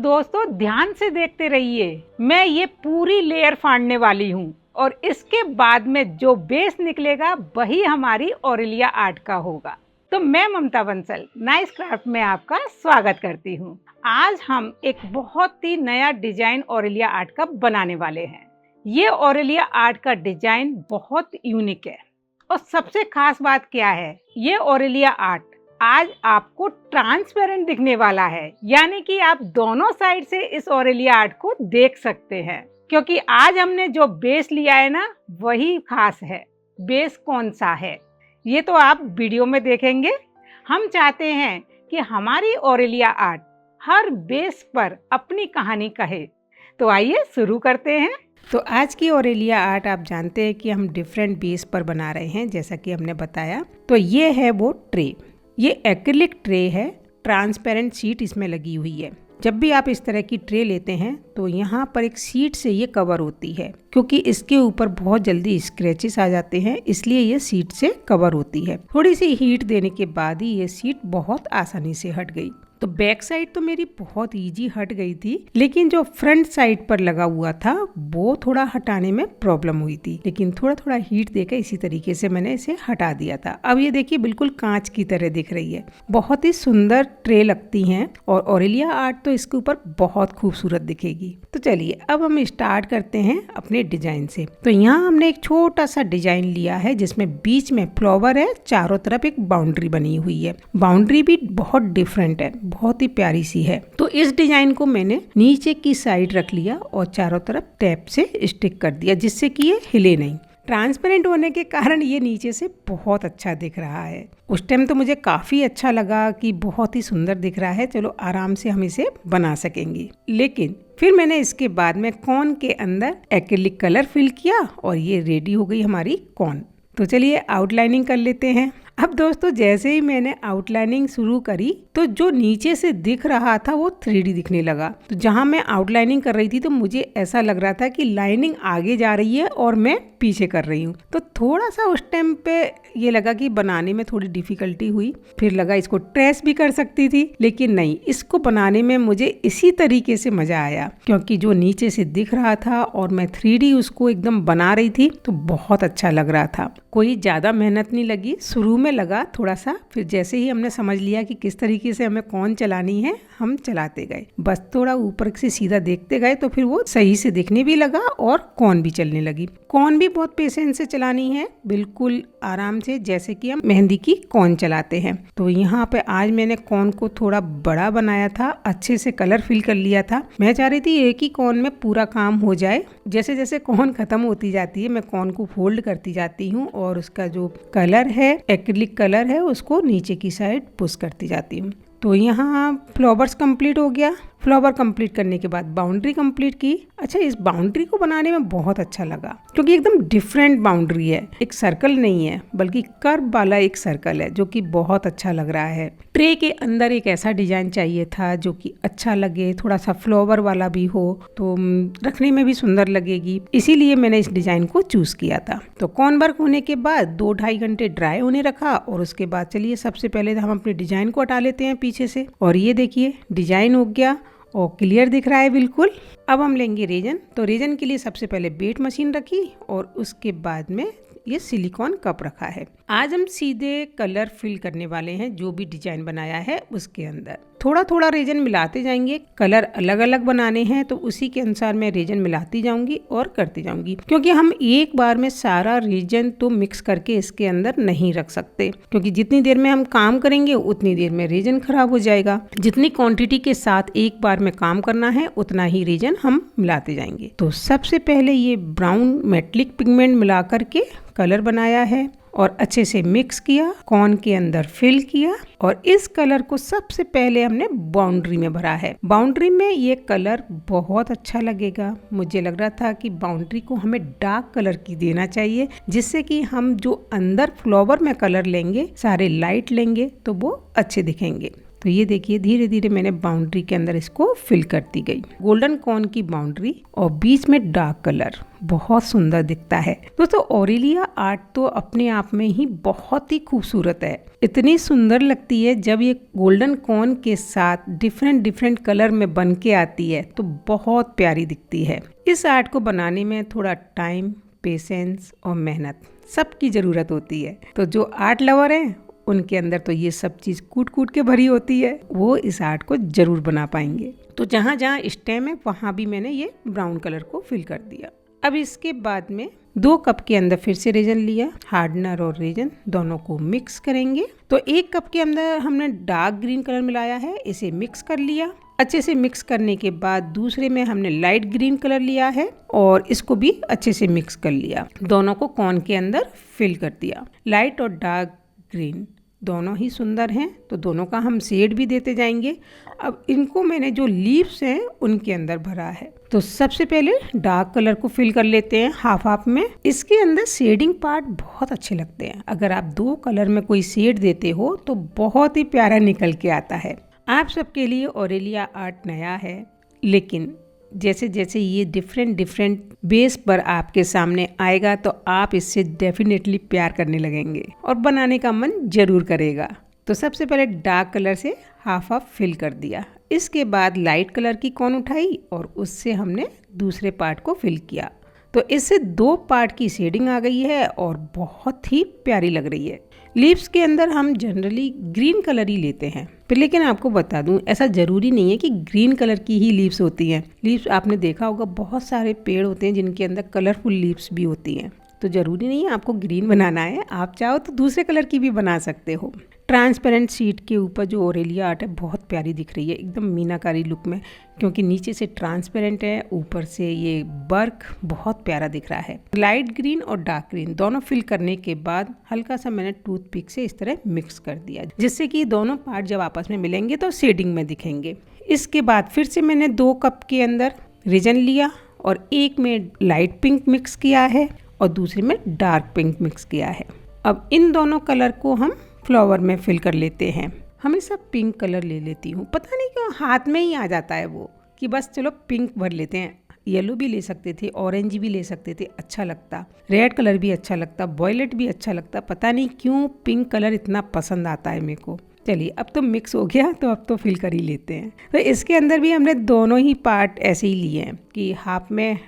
दोस्तों ध्यान से देखते रहिए, मैं ये पूरी लेयर फाड़ने वाली हूँ और इसके बाद में जो बेस निकलेगा वही हमारी ऑरेलिया आर्ट का होगा। तो मैं ममता बंसल नाइस क्राफ्ट में आपका स्वागत करती हूँ। आज हम एक बहुत ही नया डिजाइन ऑरेलिया आर्ट का बनाने वाले हैं। ये ऑरेलिया आर्ट का डिजाइन बहुत यूनिक है और सबसे खास बात क्या है, ये ऑरेलिया आर्ट आज आपको ट्रांसपेरेंट दिखने वाला है, यानी कि आप दोनों साइड से इस ऑरेलिया आर्ट को देख सकते हैं। क्योंकि आज हमने जो बेस लिया है ना, वही खास है। बेस कौन सा है ये तो आप वीडियो में देखेंगे। हम चाहते हैं कि हमारी ऑरेलिया आर्ट हर बेस पर अपनी कहानी कहे। तो आइए शुरू करते हैं। तो आज की ऑरेलिया आर्ट आप जानते हैं कि हम डिफरेंट बेस पर बना रहे हैं, जैसा कि हमने बताया। तो ये है वो ट्रे, ये एक्रिलिक ट्रे है, ट्रांसपेरेंट शीट इसमें लगी हुई है। जब भी आप इस तरह की ट्रे लेते हैं तो यहाँ पर एक शीट से ये कवर होती है, क्योंकि इसके ऊपर बहुत जल्दी स्क्रैचेस आ जाते हैं, इसलिए ये शीट से कवर होती है। थोड़ी सी हीट देने के बाद ही ये शीट बहुत आसानी से हट गई। तो बैक साइड तो मेरी बहुत इजी हट गई थी, लेकिन जो फ्रंट साइड पर लगा हुआ था वो थोड़ा हटाने में प्रॉब्लम हुई थी, लेकिन थोड़ा थोड़ा हीट देकर इसी तरीके से मैंने इसे हटा दिया था। अब ये देखिए बिल्कुल कांच की तरह दिख रही है। बहुत ही सुंदर ट्रे लगती हैं और ऑरेलिया आर्ट तो इसके ऊपर बहुत खूबसूरत दिखेगी। तो चलिए अब हम स्टार्ट करते हैं अपने डिजाइन से। तो यहाँ हमने एक छोटा सा डिजाइन लिया है जिसमें बीच में फ्लावर है, चारों तरफ एक बाउंड्री बनी हुई है। बाउंड्री भी बहुत डिफरेंट है, बहुत ही प्यारी सी है। तो इस डिजाइन को मैंने नीचे की साइड रख लिया और चारों तरफ टेप से स्टिक कर दिया, जिससे कि ये हिले नहीं। ट्रांसपेरेंट होने के कारण ये नीचे से बहुत अच्छा दिख रहा है। उस टाइम तो मुझे काफ़ी अच्छा लगा कि बहुत ही सुंदर दिख रहा है, चलो आराम से हम इसे बना सकेंगे। लेकिन फिर मैंने इसके बाद में कॉर्न के अंदर एक्रिलिक कलर फिल किया और ये रेडी हो गई हमारी कॉर्न। तो चलिए आउटलाइनिंग कर लेते हैं। अब दोस्तों जैसे ही मैंने आउटलाइनिंग शुरू करी तो जो नीचे से दिख रहा था वो 3D दिखने लगा। तो जहाँ मैं आउटलाइनिंग कर रही थी तो मुझे ऐसा लग रहा था कि लाइनिंग आगे जा रही है और मैं पीछे कर रही हूँ। तो थोड़ा सा उस टाइम पे ये लगा कि बनाने में थोड़ी डिफिकल्टी हुई। फिर लगा इसको ट्रेस भी कर सकती थी, लेकिन नहीं, इसको बनाने में मुझे इसी तरीके से मजा आया, क्योंकि जो नीचे से दिख रहा था और मैं 3D उसको एकदम बना रही थी तो बहुत अच्छा लग रहा था। कोई ज्यादा मेहनत नहीं लगी, शुरू में लगा थोड़ा सा, फिर जैसे ही हमने समझ लिया कि किस तरीके से हमें कौन चलानी है, हम चलाते गए। बस थोड़ा ऊपर से सीधा देखते गए तो फिर वो सही से दिखने भी लगा और कौन भी चलने लगी। कौन भी बहुत पेशेंस से चलानी है, बिल्कुल आराम से, जैसे कि हम मेहंदी की कौन चलाते हैं। तो यहाँ पे आज मैंने कौन को थोड़ा बड़ा बनाया था, अच्छे से कलर फिल कर लिया था। मैं चाह रही थी एक ही कौन में पूरा काम हो जाए। जैसे जैसे कौन खत्म होती जाती है मैं कौन को फोल्ड करती जाती हूँ और उसका जो कलर है, एक्रिलिक कलर है, उसको नीचे की साइड पुश करती जाती हूँ। तो यहाँ फ्लावर्स कंप्लीट हो गया। फ्लावर कंप्लीट करने के बाद बाउंड्री कंप्लीट की। अच्छा, इस बाउंड्री को बनाने में बहुत अच्छा लगा, क्योंकि एकदम डिफरेंट बाउंड्री है। एक सर्कल नहीं है बल्कि कर्व वाला एक सर्कल है, जो कि बहुत अच्छा लग रहा है। ट्रे के अंदर एक ऐसा डिजाइन चाहिए था जो कि अच्छा लगे, थोड़ा सा फ्लावर वाला भी हो तो रखने में भी सुंदर लगेगी, इसीलिए मैंने इस डिजाइन को चूज किया था। तो कॉर्न वर्क होने के बाद 2-2.5 घंटे ड्राई होने रखा और उसके बाद चलिए सबसे पहले हम अपने डिजाइन को हटा लेते हैं पीछे से। और ये देखिए डिजाइन हो गया और क्लियर दिख रहा है बिल्कुल। अब हम लेंगे रेजन। तो रेजन के लिए सबसे पहले बेट मशीन रखी और उसके बाद में ये सिलिकॉन कप रखा है। आज हम सीधे कलर फिल करने वाले हैं जो भी डिजाइन बनाया है उसके अंदर। थोड़ा थोड़ा रेजन मिलाते जाएंगे, कलर अलग अलग बनाने हैं तो उसी के अनुसार मैं रेजन मिलाती जाऊंगी और करती जाऊंगी, क्योंकि हम एक बार में सारा रेजन तो मिक्स करके इसके अंदर नहीं रख सकते, क्योंकि जितनी देर में हम काम करेंगे उतनी देर में रेजन खराब हो जाएगा। जितनी क्वांटिटी के साथ एक बार में काम करना है उतना ही रेजन हम मिलाते जाएंगे। तो सबसे पहले ये ब्राउन मेटलिक पिगमेंट मिला करके कलर बनाया है और अच्छे से मिक्स किया, कॉर्न के अंदर फिल किया और इस कलर को सबसे पहले हमने बाउंड्री में भरा है। बाउंड्री में ये कलर बहुत अच्छा लगेगा। मुझे लग रहा था कि बाउंड्री को हमें डार्क कलर की देना चाहिए, जिससे कि हम जो अंदर फ्लावर में कलर लेंगे सारे लाइट लेंगे तो वो अच्छे दिखेंगे। तो तो ये देखिए धीरे धीरे मैंने बाउंड्री के अंदर इसको फिल करती गई। गोल्डन कॉर्न की बाउंड्री और बीच में डार्क कलर बहुत सुंदर दिखता है। दोस्तों ऑरेलिया आर्ट तो अपने आप में ही बहुत ही खूबसूरत है। इतनी सुंदर लगती है जब ये गोल्डन कॉर्न के साथ डिफरेंट डिफरेंट कलर में बन के आती है तो बहुत प्यारी दिखती है। इस आर्ट को बनाने में थोड़ा टाइम, पेशेंस और मेहनत सबकी ज़रूरत होती है। तो जो आर्ट लवर हैं उनके अंदर तो ये सब चीज़ कूट कूट के भरी होती है, वो इस आर्ट को ज़रूर बना पाएंगे। तो जहाँ जहाँ स्टेम है वहाँ भी मैंने ये ब्राउन कलर को फिल कर दिया। अब इसके बाद में 2 कप के अंदर फिर से रेजन लिया, हार्डनर और रेजन दोनों को मिक्स करेंगे। तो 1 कप के अंदर हमने डार्क ग्रीन कलर मिलाया है, इसे मिक्स कर लिया। अच्छे से मिक्स करने के बाद दूसरे में हमने लाइट ग्रीन कलर लिया है और इसको भी अच्छे से मिक्स कर लिया। दोनों को कॉर्न के अंदर फिल कर दिया। लाइट और डार्क ग्रीन दोनों ही सुंदर हैं तो दोनों का हम शेड भी देते जाएंगे। अब इनको मैंने जो लीव्स हैं उनके अंदर भरा है। तो सबसे पहले डार्क कलर को फिल कर लेते हैं हाफ हाफ में। इसके अंदर शेडिंग पार्ट बहुत अच्छे लगते हैं। अगर आप 2 कलर में कोई शेड देते हो तो बहुत ही प्यारा निकल के आता है। आप सबके लिए ऑरेलिया आर्ट नया है, लेकिन जैसे जैसे ये डिफरेंट बेस पर आपके सामने आएगा तो आप इससे डेफिनेटली प्यार करने लगेंगे और बनाने का मन जरूर करेगा। तो सबसे पहले डार्क कलर से हाफ हाफ फिल कर दिया। इसके बाद लाइट कलर की कॉर्न उठाई और उससे हमने दूसरे पार्ट को फिल किया। तो इससे 2 पार्ट की शेडिंग आ गई है और बहुत ही प्यारी लग रही है। लीव्स के अंदर हम जनरली ग्रीन कलर ही लेते हैं, लेकिन आपको बता दूं ऐसा ज़रूरी नहीं है कि ग्रीन कलर की ही लीव्स होती हैं। लीव्स आपने देखा होगा बहुत सारे पेड़ होते हैं जिनके अंदर कलरफुल लीव्स भी होती हैं। तो ज़रूरी नहीं है आपको ग्रीन बनाना है, आप चाहो तो दूसरे कलर की भी बना सकते हो। ट्रांसपेरेंट शीट के ऊपर जो ऑरेलिया आर्ट है बहुत प्यारी दिख रही है, एकदम मीनाकारी लुक में, क्योंकि नीचे से ट्रांसपेरेंट है, ऊपर से ये वर्क बहुत प्यारा दिख रहा है। लाइट ग्रीन और डार्क ग्रीन दोनों फिल करने के बाद हल्का सा मैंने टूथपिक से इस तरह मिक्स कर दिया, जिससे कि दोनों पार्ट जब आपस में मिलेंगे तो शेडिंग में दिखेंगे। इसके बाद फिर से मैंने 2 कप के अंदर रेजन लिया और एक में लाइट पिंक मिक्स किया है और दूसरे में डार्क पिंक मिक्स किया है। अब इन दोनों कलर को हम फ्लावर में फिल कर लेते हैं। हमेशा पिंक कलर ले लेती हूँ, पता नहीं क्यों हाथ में ही आ जाता है वो कि बस चलो पिंक भर लेते हैं। येलो भी ले सकते थे, ऑरेंज भी ले सकते थे, अच्छा लगता। रेड कलर भी अच्छा लगता, वॉयलेट भी अच्छा लगता। पता नहीं क्यों पिंक कलर इतना पसंद आता है मेरे को। चलिए अब तो मिक्स हो गया तो अब तो फिल कर ही लेते हैं। तो इसके अंदर भी हमने दोनों ही पार्ट ऐसे ही लिए हैं कि हाफ में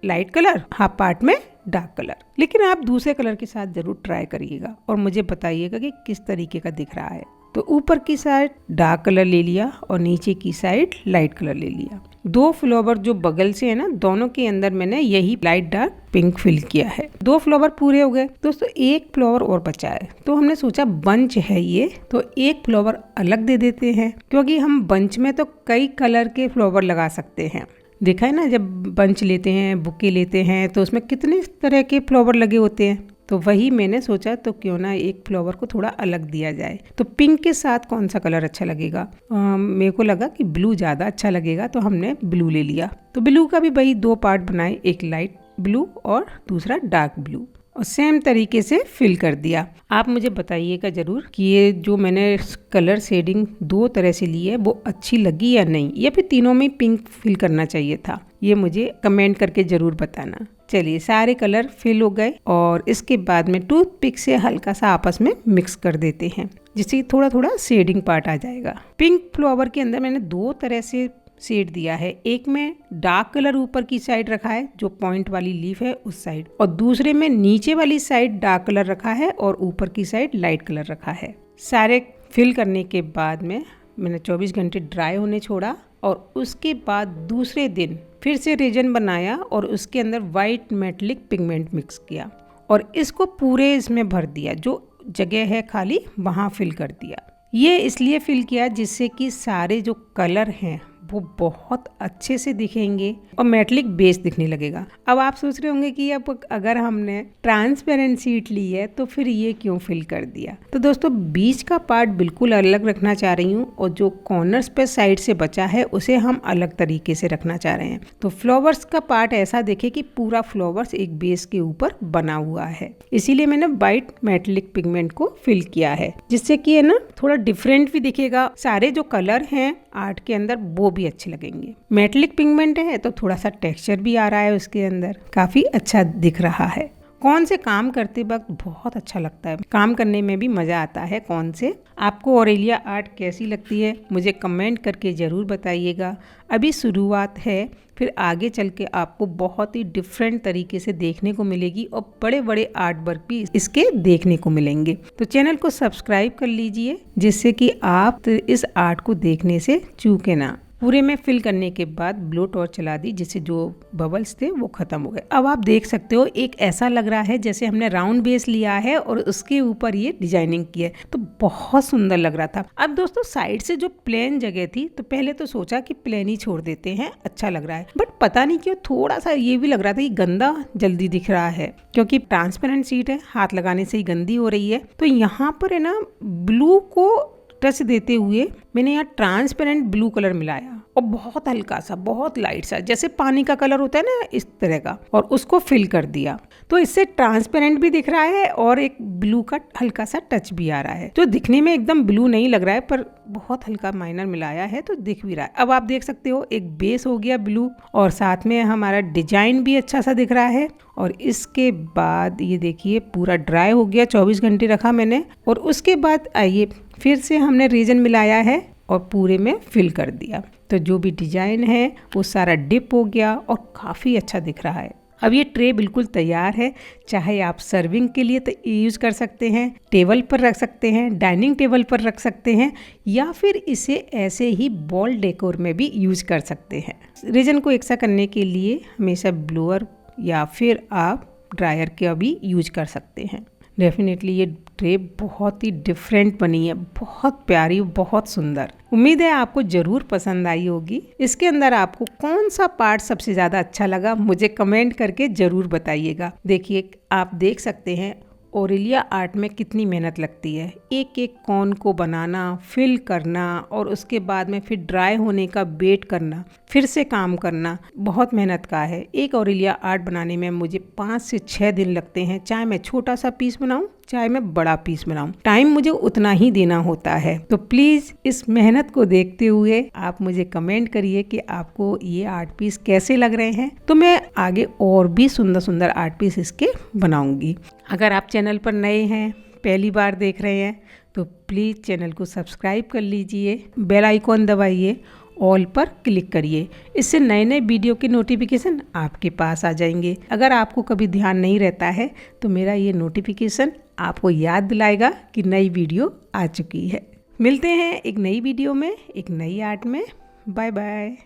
लाइट कलर, हाफ पार्ट में डार्क कलर। लेकिन आप दूसरे कलर के साथ जरूर ट्राई करिएगा और मुझे बताइएगा कि किस तरीके का दिख रहा है। तो ऊपर की साइड डार्क कलर ले लिया और नीचे की साइड लाइट कलर ले लिया। 2 फ्लावर जो बगल से है ना, दोनों के अंदर मैंने यही लाइट डार्क पिंक फिल किया है। 2 फ्लावर पूरे हो गए। दोस्तों 1 फ्लावर और बचा है, तो हमने सोचा बंच है ये तो 1 फ्लावर अलग दे देते हैं, क्योंकि हम बंच में तो कई कलर के फ्लावर लगा सकते हैं। देखा है ना, जब बंच लेते हैं, बुके लेते हैं तो उसमें कितने तरह के फ्लावर लगे होते हैं। तो वही मैंने सोचा तो क्यों ना 1 फ्लावर को थोड़ा अलग दिया जाए। तो पिंक के साथ कौन सा कलर अच्छा लगेगा? मेरे को लगा कि ब्लू ज़्यादा अच्छा लगेगा, तो हमने ब्लू ले लिया। तो ब्लू का भी वही 2 पार्ट बनाए, एक लाइट ब्लू और दूसरा डार्क ब्लू, और सेम तरीके से फिल कर दिया। आप मुझे बताइएगा ज़रूर कि ये जो मैंने कलर शेडिंग 2 तरह से ली है वो अच्छी लगी या नहीं, या फिर तीनों में पिंक फिल करना चाहिए था। ये मुझे कमेंट करके ज़रूर बताना। चलिए सारे कलर फिल हो गए और इसके बाद में टूथपिक से हल्का सा आपस में मिक्स कर देते हैं, जिससे थोड़ा थोड़ा शेडिंग पार्ट आ जाएगा। पिंक फ्लावर के अंदर मैंने 2 तरह से शेड दिया है। एक में डार्क कलर ऊपर की साइड रखा है, जो पॉइंट वाली लीफ है उस साइड, और दूसरे में नीचे वाली साइड डार्क कलर रखा है और ऊपर की साइड लाइट कलर रखा है। सारे फिल करने के बाद में मैंने 24 घंटे ड्राई होने छोड़ा और उसके बाद दूसरे दिन फिर से रेजन बनाया और उसके अंदर वाइट मेटलिक पिगमेंट मिक्स किया और इसको पूरे इसमें भर दिया। जो जगह है खाली वहाँ फिल कर दिया। ये इसलिए फिल किया जिससे कि सारे जो कलर हैं वो बहुत अच्छे से दिखेंगे और मेटलिक बेस दिखने लगेगा। अब आप सोच रहे होंगे कि अब अगर हमने ट्रांसपेरेंट शीट ली है तो फिर ये क्यों फिल कर दिया। तो दोस्तों बीच का पार्ट बिल्कुल अलग रखना चाह रही हूँ और जो कॉर्नर्स पे साइड से बचा है उसे हम अलग तरीके से रखना चाह रहे हैं। तो फ्लावर्स का पार्ट ऐसा देखे कि पूरा फ्लावर्स एक बेस के ऊपर बना हुआ है, इसीलिए मैंने व्हाइट मेटलिक पिगमेंट को फिल किया है, जिससे कि है ना थोड़ा डिफरेंट भी दिखेगा। सारे जो कलर हैं आर्ट के अंदर वो भी अच्छे लगेंगे। मेटलिक पिगमेंट है तो थोड़ा सा टेक्सचर भी आ रहा है उसके अंदर, काफी अच्छा दिख रहा है। कौन से काम करते वक्त बहुत अच्छा लगता है, काम करने में भी मज़ा आता है। कौन से आपको ऑरेलिया आर्ट कैसी लगती है मुझे कमेंट करके ज़रूर बताइएगा। अभी शुरुआत है, फिर आगे चल के आपको बहुत ही डिफरेंट तरीके से देखने को मिलेगी और बड़े बड़े आर्ट वर्क भी इसके देखने को मिलेंगे। तो चैनल को सब्सक्राइब कर लीजिए जिससे कि आप इस आर्ट को देखने से चूके ना। पूरे में फिल करने के बाद ब्लो टॉर्च चला दी जिससे जो बबल्स थे वो खत्म हो गए। अब आप देख सकते हो एक ऐसा लग रहा है जैसे हमने राउंड बेस लिया है और उसके ऊपर ये डिजाइनिंग की है, तो बहुत सुंदर लग रहा था। अब दोस्तों साइड से जो प्लेन जगह थी तो पहले तो सोचा कि प्लेन ही छोड़ देते हैं, अच्छा लग रहा है, बट पता नहीं क्यों थोड़ा सा ये भी लग रहा था कि गंदा जल्दी दिख रहा है क्योंकि ट्रांसपेरेंट शीट है, हाथ लगाने से ही गंदी हो रही है। तो यहाँ पर है ना ब्लू को टच देते हुए मैंने यहाँ ट्रांसपेरेंट ब्लू कलर मिलाया और बहुत हल्का सा, बहुत लाइट सा, जैसे पानी का कलर होता है ना इस तरह का, और उसको फिल कर दिया। तो इससे ट्रांसपेरेंट भी दिख रहा है और एक ब्लू का हल्का सा टच भी आ रहा है, जो दिखने में एकदम ब्लू नहीं लग रहा है पर बहुत हल्का माइनर मिलाया है तो दिख भी रहा है। अब आप देख सकते हो एक बेस हो गया ब्लू और साथ में हमारा डिजाइन भी अच्छा सा दिख रहा है। और इसके बाद ये देखिए पूरा ड्राई हो गया, 24 घंटे रखा मैंने और उसके बाद आइए फिर से हमने रीजन मिलाया है और पूरे में फिल कर दिया। तो जो भी डिजाइन है वो सारा डिप हो गया और काफ़ी अच्छा दिख रहा है। अब ये ट्रे बिल्कुल तैयार है, चाहे आप सर्विंग के लिए तो यूज़ कर सकते हैं, टेबल पर रख सकते हैं, डाइनिंग टेबल पर रख सकते हैं, या फिर इसे ऐसे ही बॉल डेकोर में भी यूज कर सकते हैं। रीजन को एकसा करने के लिए हमेशा ब्लोअर या फिर आप ड्रायर का भी यूज कर सकते हैं। डेफिनेटली ये ट्रे बहुत ही डिफरेंट बनी है, बहुत प्यारी, बहुत सुंदर। उम्मीद है आपको ज़रूर पसंद आई होगी। इसके अंदर आपको कौन सा पार्ट सबसे ज़्यादा अच्छा लगा मुझे कमेंट करके ज़रूर बताइएगा। देखिए आप देख सकते हैं ऑरेलिया आर्ट में कितनी मेहनत लगती है, एक एक कॉर्न को बनाना, फिल करना और उसके बाद में फिर ड्राई होने का वेट करना, फिर से काम करना, बहुत मेहनत का है। एक ऑरेलिया आर्ट बनाने में मुझे 5 से 6 दिन लगते हैं, चाहे मैं छोटा सा पीस बनाऊं चाहे मैं बड़ा पीस बनाऊं, टाइम मुझे उतना ही देना होता है। तो प्लीज इस मेहनत को देखते हुए आप मुझे कमेंट करिए कि आपको ये आर्ट पीस कैसे लग रहे हैं, तो मैं आगे और भी सुंदर सुंदर आर्ट पीस इसके बनाऊंगी। अगर आप चैनल पर नए हैं, पहली बार देख रहे हैं, तो प्लीज़ चैनल को सब्सक्राइब कर लीजिए, बेल आइकॉन दबाइए, ऑल पर क्लिक करिए, इससे नए नए वीडियो के नोटिफिकेशन आपके पास आ जाएंगे। अगर आपको कभी ध्यान नहीं रहता है तो मेरा ये नोटिफिकेशन आपको याद दिलाएगा कि नई वीडियो आ चुकी है। मिलते हैं एक नई वीडियो में, एक नई आर्ट में। Bye bye.